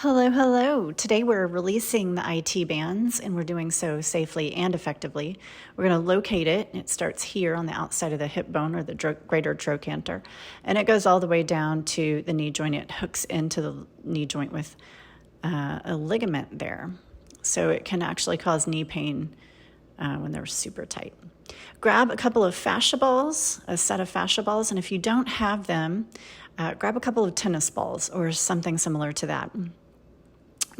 Hello, hello. Today we're releasing the IT bands and we're doing so safely and effectively. We're going to locate it. It starts here on the outside of the hip bone or the greater trochanter, and it goes all the way down to the knee joint. It hooks into the knee joint with a ligament there. So it can actually cause knee pain when they're super tight. Grab a couple of fascia balls, a set of fascia balls, and if you don't have them, grab a couple of tennis balls or something similar to that.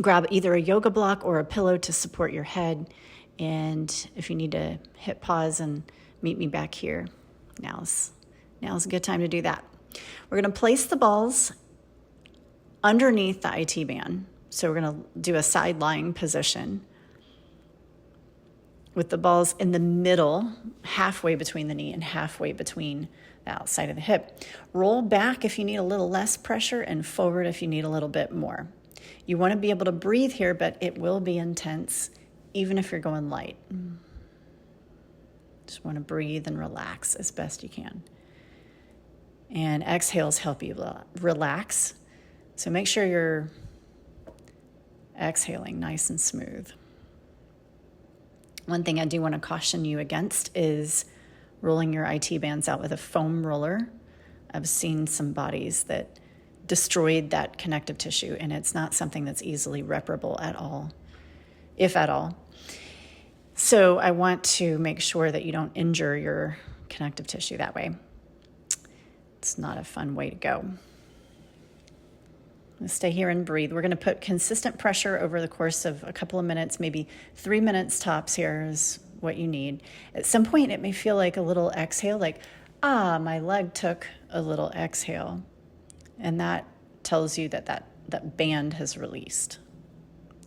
Grab either a yoga block or a pillow to support your head. And if you need to hit pause and meet me back here, now's a good time to do that. We're going to place the balls underneath the IT band. So we're going to do a side lying position with the balls in the middle, halfway between the knee and halfway between the outside of the hip. Roll back if you need a little less pressure and forward if you need a little bit more. You want to be able to breathe here, but it will be intense, even if you're going light. Just want to breathe and relax as best you can. And exhales help you relax. So make sure you're exhaling nice and smooth. One thing I do want to caution you against is rolling your IT bands out with a foam roller. I've seen some bodies that destroyed that connective tissue, and it's not something that's easily reparable at all, if at all. So I want to make sure that you don't injure your connective tissue that way. It's not a fun way to go. Let's stay here and breathe. We're going to put consistent pressure over the course of a couple of minutes, maybe 3 minutes tops here is what you need. At some point, it may feel like a little exhale, like, my leg took a little exhale. And that tells you that band has released.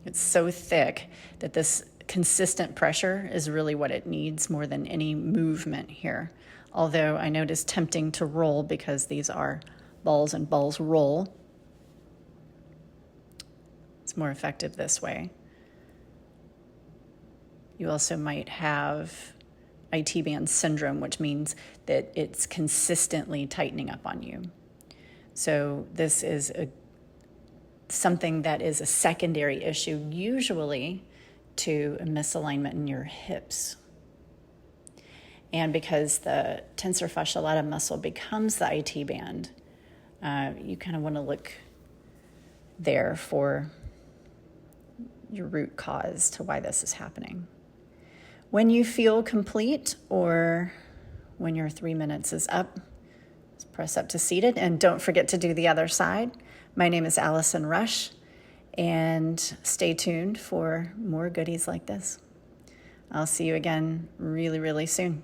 It's so thick that this consistent pressure is really what it needs more than any movement here. Although I know it is tempting to roll because these are balls and balls roll. It's more effective this way. You also might have IT band syndrome, which means that it's consistently tightening up on you. So this is something that is a secondary issue, usually to a misalignment in your hips. And because the tensor fascia lata muscle becomes the IT band, you kind of want to look there for your root cause to why this is happening. When you feel complete or when your 3 minutes is up, press up to seated, and don't forget to do the other side. My name is Allison Rush, and stay tuned for more goodies like this. I'll see you again really, really soon.